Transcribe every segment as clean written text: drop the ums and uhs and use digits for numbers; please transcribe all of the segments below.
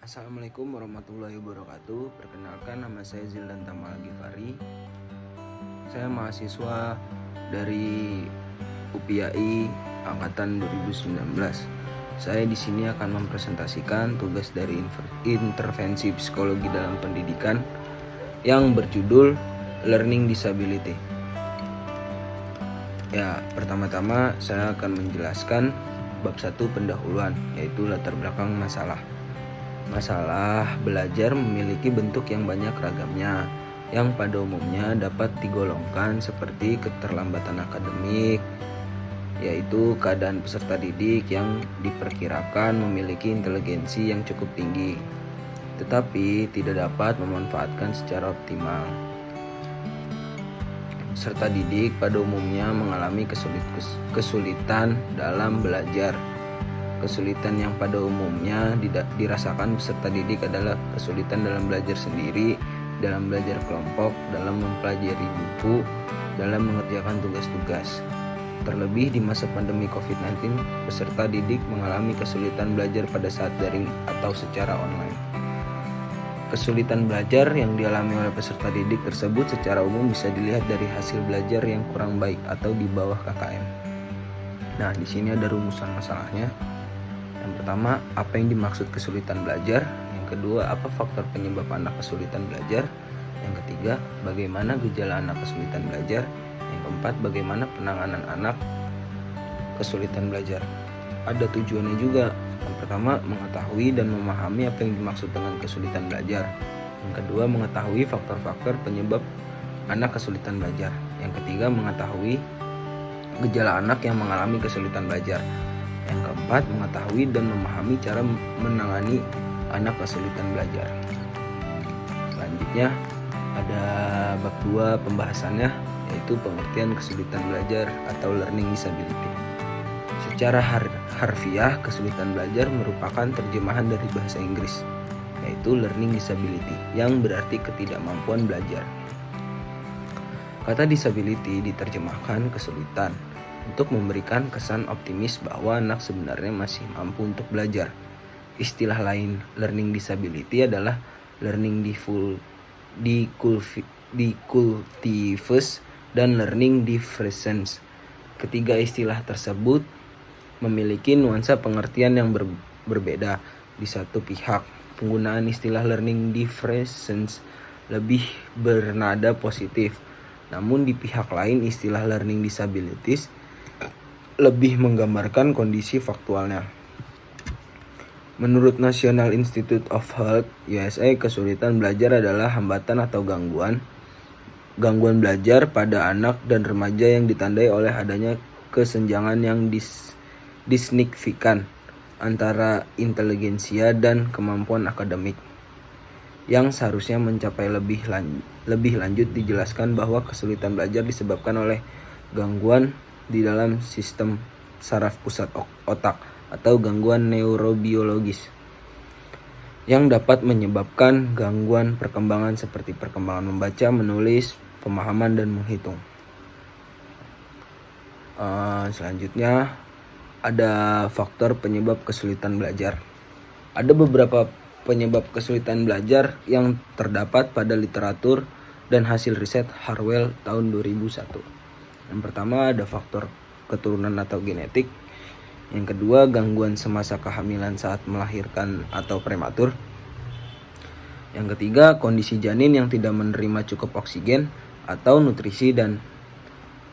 Assalamualaikum warahmatullahi wabarakatuh. Perkenalkan, nama saya Zildan Tamal Gifari. Saya mahasiswa dari UPI angkatan 2019. Saya di sini akan mempresentasikan tugas dari intervensi psikologi dalam pendidikan yang berjudul Learning Disability. Ya, pertama-tama saya akan menjelaskan bab 1 pendahuluan, yaitu latar belakang masalah. Masalah belajar memiliki bentuk yang banyak ragamnya, yang pada umumnya dapat digolongkan seperti keterlambatan akademik, yaitu keadaan peserta didik yang diperkirakan memiliki inteligensi yang cukup tinggi, tetapi tidak dapat memanfaatkan secara optimal. Peserta didik pada umumnya mengalami kesulitan dalam belajar. Kesulitan yang pada umumnya dirasakan peserta didik adalah kesulitan dalam belajar sendiri, dalam belajar kelompok, dalam mempelajari buku, dalam mengerjakan tugas-tugas. Terlebih di masa pandemi COVID-19, peserta didik mengalami kesulitan belajar pada saat daring atau secara online. Kesulitan belajar yang dialami oleh peserta didik tersebut secara umum bisa dilihat dari hasil belajar yang kurang baik atau di bawah KKM. Nah, di sini ada rumusan masalahnya. Yang pertama, apa yang dimaksud kesulitan belajar? Yang kedua, apa faktor penyebab anak kesulitan belajar? Yang ketiga, bagaimana gejala anak kesulitan belajar? Yang keempat, bagaimana penanganan anak kesulitan belajar? Ada tujuannya juga. Yang pertama, mengetahui dan memahami apa yang dimaksud dengan kesulitan belajar. Yang kedua, mengetahui faktor-faktor penyebab anak kesulitan belajar. Yang ketiga, mengetahui gejala anak yang mengalami kesulitan belajar. Yang keempat, mengetahui dan memahami cara menangani anak kesulitan belajar. Selanjutnya ada bab 2 pembahasannya, yaitu pengertian kesulitan belajar atau learning disability. Secara harfiah, kesulitan belajar merupakan terjemahan dari bahasa Inggris, yaitu learning disability, yang berarti ketidakmampuan belajar. Kata disability diterjemahkan kesulitan untuk memberikan kesan optimis bahwa anak sebenarnya masih mampu untuk belajar. Istilah lain learning disability adalah learning difficulties dan learning deficiencies. Ketiga istilah tersebut memiliki nuansa pengertian yang berbeda. Di satu pihak, penggunaan istilah learning deficiencies lebih bernada positif. Namun di pihak lain, istilah learning disabilities lebih menggambarkan kondisi faktualnya. Menurut National Institute of Health USA, kesulitan belajar adalah hambatan atau gangguan belajar pada anak dan remaja yang ditandai oleh adanya kesenjangan yang disignifikan antara inteligensia dan kemampuan akademik. Yang seharusnya mencapai lebih lanjut dijelaskan bahwa kesulitan belajar disebabkan oleh gangguan di dalam sistem saraf pusat otak atau gangguan neurobiologis yang dapat menyebabkan gangguan perkembangan seperti perkembangan membaca, menulis, pemahaman, dan menghitung. Selanjutnya ada faktor penyebab kesulitan belajar. Ada beberapa penyebab kesulitan belajar yang terdapat pada literatur dan hasil riset Harwell tahun 2001. Yang pertama ada faktor keturunan atau genetik. Yang kedua, gangguan semasa kehamilan saat melahirkan atau prematur. Yang ketiga, kondisi janin yang tidak menerima cukup oksigen atau nutrisi, dan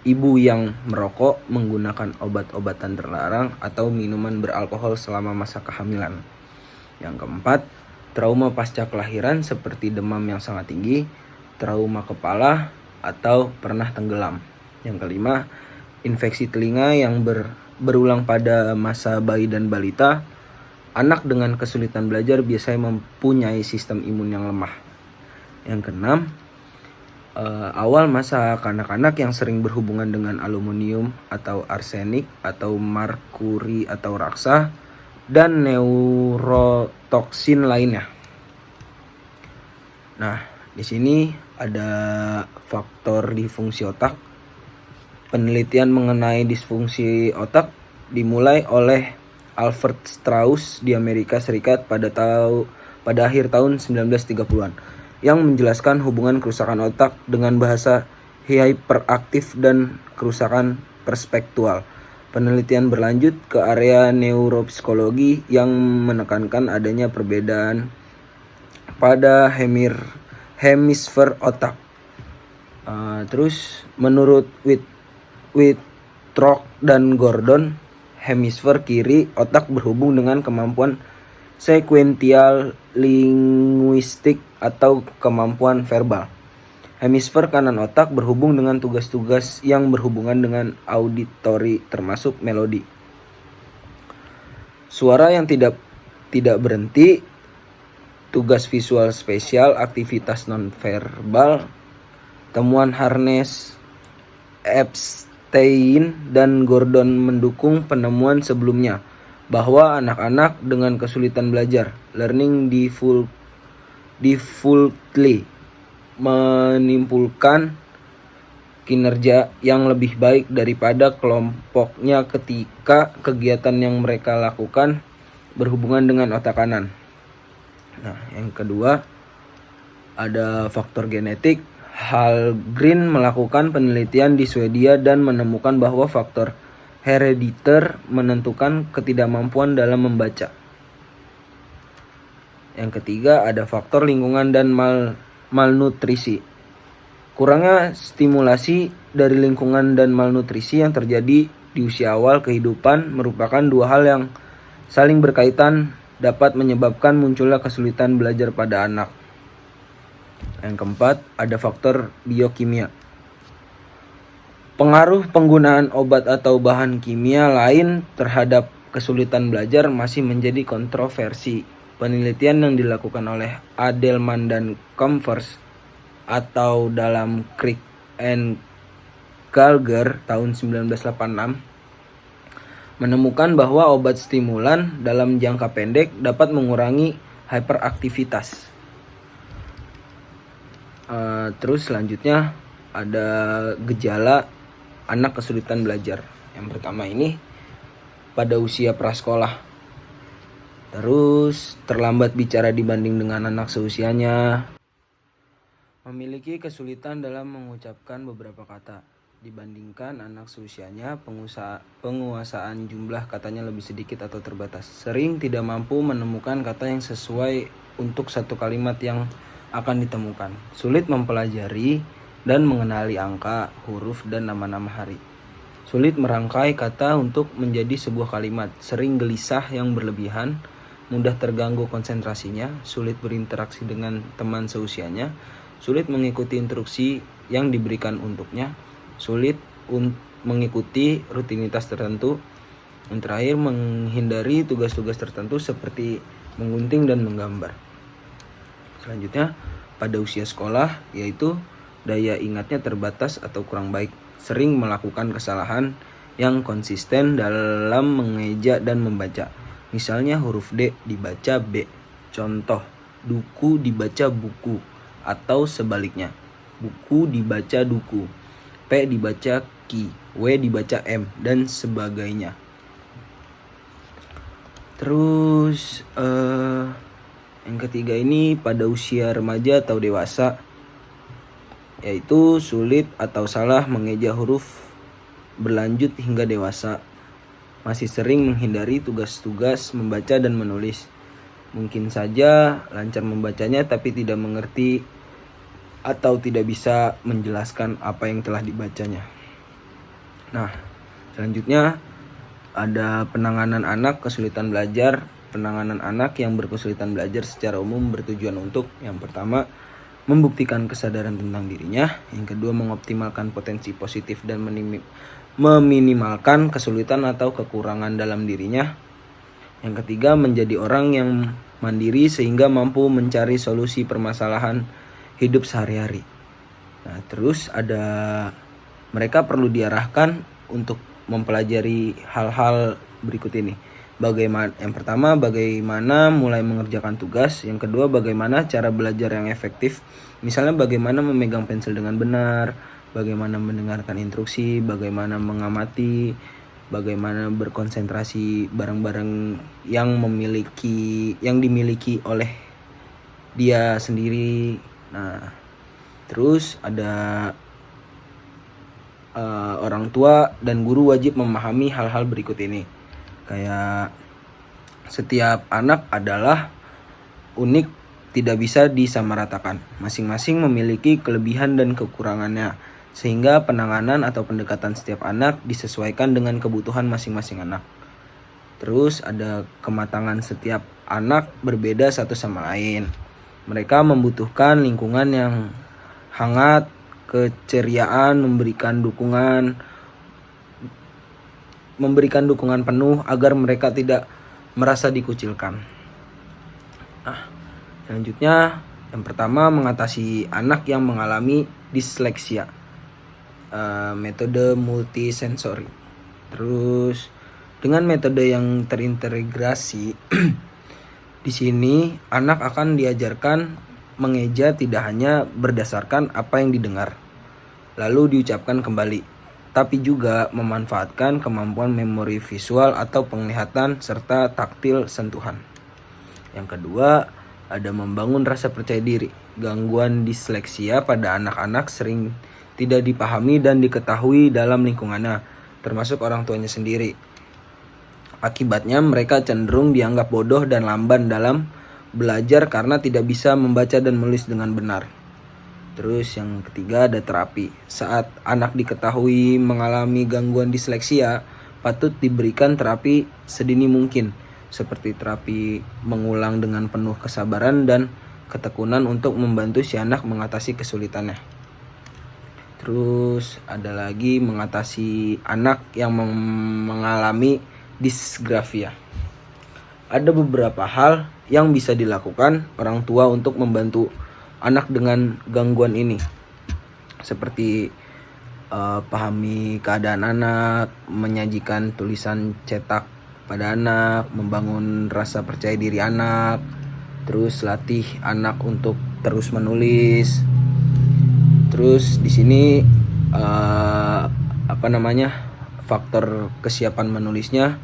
ibu yang merokok, menggunakan obat-obatan terlarang, atau minuman beralkohol selama masa kehamilan. Yang keempat, trauma pasca kelahiran seperti demam yang sangat tinggi, trauma kepala, atau pernah tenggelam. Yang kelima, infeksi telinga yang berulang pada masa bayi dan balita. Anak dengan kesulitan belajar biasanya mempunyai sistem imun yang lemah. Yang keenam, awal masa kanak-kanak yang sering berhubungan dengan aluminium atau arsenik atau merkuri atau raksa dan neurotoksin lainnya. Nah, di sini ada faktor disfungsi otak. Penelitian mengenai disfungsi otak dimulai oleh Albert Strauss di Amerika Serikat pada pada akhir tahun 1930-an yang menjelaskan hubungan kerusakan otak dengan bahasa hiperaktif dan kerusakan perspektual. Penelitian berlanjut ke area neuropsikologi yang menekankan adanya perbedaan pada hemisfer otak. Terus menurut Whitrock dan Gordon, hemisfer kiri otak berhubung dengan kemampuan sekuensial linguistik atau kemampuan verbal. Hemisfer kanan otak berhubung dengan tugas-tugas yang berhubungan dengan auditori termasuk melodi, suara yang tidak berhenti, tugas visual spesial, aktivitas nonverbal. Temuan Harness, Epstein, dan Gordon mendukung penemuan sebelumnya bahwa anak-anak dengan kesulitan belajar learning difficulty menimbulkan kinerja yang lebih baik daripada kelompoknya ketika kegiatan yang mereka lakukan berhubungan dengan otak kanan. Nah, yang kedua ada faktor genetik. Hallgren melakukan penelitian di Swedia dan menemukan bahwa faktor herediter menentukan ketidakmampuan dalam membaca. Yang ketiga ada faktor lingkungan dan malnutrisi. Kurangnya stimulasi dari lingkungan dan malnutrisi yang terjadi di usia awal kehidupan merupakan dua hal yang saling berkaitan dapat menyebabkan munculnya kesulitan belajar pada anak. Yang keempat ada faktor biokimia. Pengaruh penggunaan obat atau bahan kimia lain terhadap kesulitan belajar masih menjadi kontroversi. Penelitian yang dilakukan oleh Adelman dan Comfers atau dalam Crick and Gallagher tahun 1986 menemukan bahwa obat stimulan dalam jangka pendek dapat mengurangi hiperaktivitas. Terus selanjutnya ada gejala anak kesulitan belajar. Yang pertama ini pada usia prasekolah. Terus terlambat bicara dibanding dengan anak seusianya. Memiliki kesulitan dalam mengucapkan beberapa kata. Dibandingkan anak seusianya, penguasaan jumlah katanya lebih sedikit atau terbatas. Sering tidak mampu menemukan kata yang sesuai untuk satu kalimat yang akan ditemukan. Sulit mempelajari dan mengenali angka, huruf, dan nama-nama hari. Sulit merangkai kata untuk menjadi sebuah kalimat. Sering gelisah yang berlebihan, mudah terganggu konsentrasinya, sulit berinteraksi dengan teman seusianya, sulit mengikuti instruksi yang diberikan untuknya, sulit mengikuti rutinitas tertentu. Yang terakhir, menghindari tugas-tugas tertentu seperti menggunting dan menggambar. Selanjutnya, pada usia sekolah, yaitu daya ingatnya terbatas atau kurang baik, sering melakukan kesalahan yang konsisten dalam mengeja dan membaca. Misalnya huruf D dibaca B. Contoh, duku dibaca buku atau sebaliknya. Buku dibaca duku. P dibaca ki, W dibaca M, dan sebagainya. Terus yang ketiga ini pada usia remaja atau dewasa, yaitu sulit atau salah mengeja huruf berlanjut hingga dewasa. Masih sering menghindari tugas-tugas membaca dan menulis. Mungkin saja lancar membacanya tapi tidak mengerti atau tidak bisa menjelaskan apa yang telah dibacanya. Nah, selanjutnya ada penanganan anak kesulitan belajar. Penanganan anak yang berkesulitan belajar secara umum bertujuan untuk yang pertama, membuktikan kesadaran tentang dirinya. Yang kedua, mengoptimalkan potensi positif dan meminimalkan kesulitan atau kekurangan dalam dirinya. Yang ketiga, menjadi orang yang mandiri sehingga mampu mencari solusi permasalahan hidup sehari-hari. Nah, terus ada mereka perlu diarahkan untuk mempelajari hal-hal berikut ini. Yang pertama, bagaimana mulai mengerjakan tugas. Yang kedua, bagaimana cara belajar yang efektif. Misalnya bagaimana memegang pensil dengan benar, bagaimana mendengarkan instruksi, bagaimana mengamati, bagaimana berkonsentrasi barang-barang yang dimiliki oleh dia sendiri. Nah, terus ada orang tua dan guru wajib memahami hal-hal berikut ini. Kayak setiap anak adalah unik, tidak bisa disamaratakan. Masing-masing memiliki kelebihan dan kekurangannya, sehingga penanganan atau pendekatan setiap anak disesuaikan dengan kebutuhan masing-masing anak. Terus ada kematangan setiap anak berbeda satu sama lain. Mereka membutuhkan lingkungan yang hangat, keceriaan, memberikan dukungan penuh agar mereka tidak merasa dikucilkan. Nah, selanjutnya yang pertama, mengatasi anak yang mengalami disleksia, metode multisensori. Terus dengan metode yang terintegrasi di sini anak akan diajarkan mengeja tidak hanya berdasarkan apa yang didengar lalu diucapkan kembali, tapi juga memanfaatkan kemampuan memori visual atau penglihatan serta taktil sentuhan. Yang kedua, ada membangun rasa percaya diri. Gangguan disleksia pada anak-anak sering tidak dipahami dan diketahui dalam lingkungannya, termasuk orang tuanya sendiri. Akibatnya mereka cenderung dianggap bodoh dan lamban dalam belajar karena tidak bisa membaca dan menulis dengan benar. Terus yang ketiga, ada terapi. Saat anak diketahui mengalami gangguan disleksia, patut diberikan terapi sedini mungkin, seperti terapi mengulang dengan penuh kesabaran dan ketekunan untuk membantu si anak mengatasi kesulitannya. Terus ada lagi mengatasi anak yang mengalami disgrafia. Ada beberapa hal yang bisa dilakukan orang tua untuk membantu anak dengan gangguan ini, seperti pahami keadaan anak, menyajikan tulisan cetak pada anak, membangun rasa percaya diri anak, terus latih anak untuk terus menulis. Terus di sini faktor kesiapan menulisnya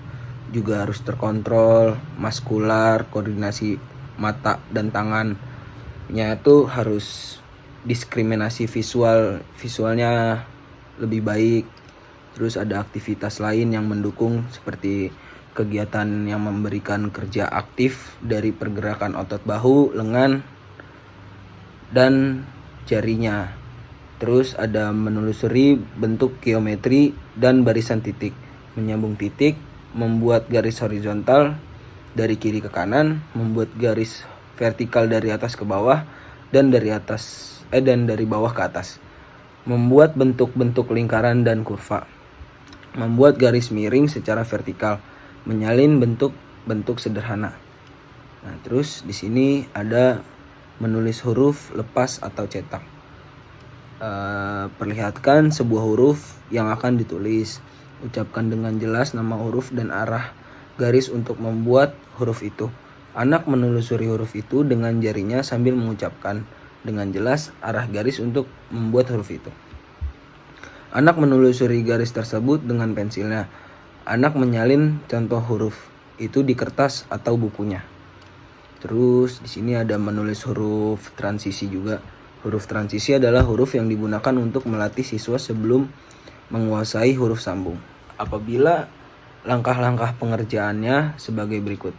juga harus terkontrol, maskular, koordinasi mata dan tangannya itu harus diskriminasi visualnya lebih baik. Terus ada aktivitas lain yang mendukung seperti kegiatan yang memberikan kerja aktif dari pergerakan otot bahu, lengan, dan jarinya. Terus ada menelusuri bentuk geometri dan barisan titik, menyambung titik, membuat garis horizontal dari kiri ke kanan, membuat garis vertikal dari atas ke bawah dan dari bawah ke atas, membuat bentuk-bentuk lingkaran dan kurva, membuat garis miring secara vertikal, menyalin bentuk-bentuk sederhana. Nah, terus di sini ada menulis huruf lepas atau cetak. Perlihatkan sebuah huruf yang akan ditulis. Ucapkan dengan jelas nama huruf dan arah garis untuk membuat huruf itu. Anak menelusuri huruf itu dengan jarinya sambil mengucapkan dengan jelas arah garis untuk membuat huruf itu. Anak menelusuri garis tersebut dengan pensilnya. Anak menyalin contoh huruf itu di kertas atau bukunya. Terus di sini ada menulis huruf transisi juga. Huruf transisi adalah huruf yang digunakan untuk melatih siswa sebelum menguasai huruf sambung. Apabila langkah-langkah pengerjaannya sebagai berikut.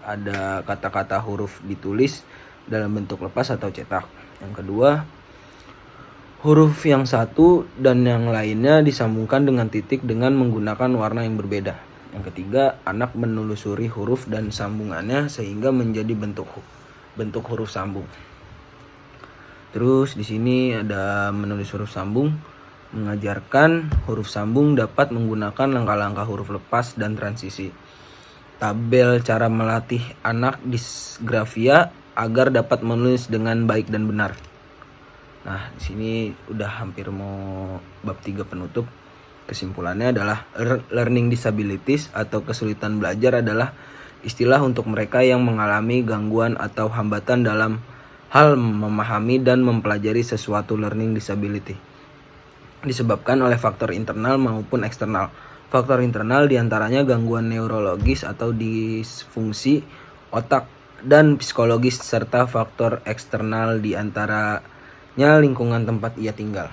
Ada kata-kata huruf ditulis dalam bentuk lepas atau cetak. Yang kedua, huruf yang satu dan yang lainnya disambungkan dengan titik dengan menggunakan warna yang berbeda. Yang ketiga, anak menelusuri huruf dan sambungannya sehingga menjadi bentuk huruf sambung. Terus di sini ada menulis huruf sambung, mengajarkan huruf sambung dapat menggunakan langkah-langkah huruf lepas dan transisi. Tabel cara melatih anak disgrafia agar dapat menulis dengan baik dan benar. Nah, di sini udah hampir mau bab 3 penutup. Kesimpulannya adalah learning disabilities atau kesulitan belajar adalah istilah untuk mereka yang mengalami gangguan atau hambatan dalam hal memahami dan mempelajari sesuatu. Learning disability disebabkan oleh faktor internal maupun eksternal. Faktor internal diantaranya gangguan neurologis atau disfungsi otak dan psikologis serta faktor eksternal di antaranya lingkungan tempat ia tinggal.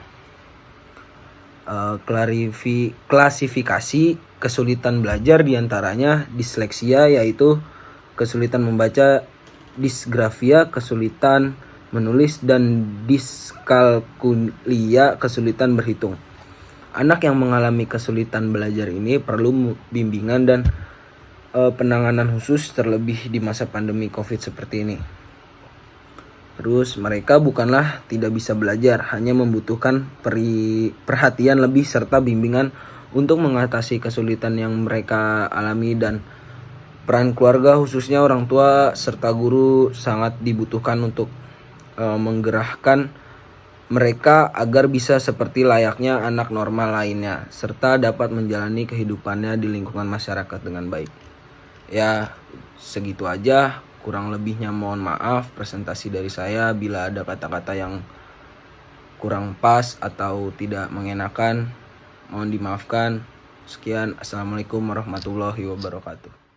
Klasifikasi kesulitan belajar diantaranya disleksia, yaitu kesulitan membaca, disgrafia kesulitan menulis, dan diskalkulia kesulitan berhitung. Anak yang mengalami kesulitan belajar ini perlu bimbingan dan penanganan khusus, terlebih di masa pandemi COVID seperti ini. Terus mereka bukanlah tidak bisa belajar, hanya membutuhkan perhatian lebih serta bimbingan untuk mengatasi kesulitan yang mereka alami, dan peran keluarga khususnya orang tua serta guru sangat dibutuhkan untuk menggerakkan mereka agar bisa seperti layaknya anak normal lainnya serta dapat menjalani kehidupannya di lingkungan masyarakat dengan baik. Ya, segitu aja. Kurang lebihnya mohon maaf presentasi dari saya bila ada kata-kata yang kurang pas atau tidak mengenakan. Mohon dimaafkan. Sekian, assalamualaikum warahmatullahi wabarakatuh.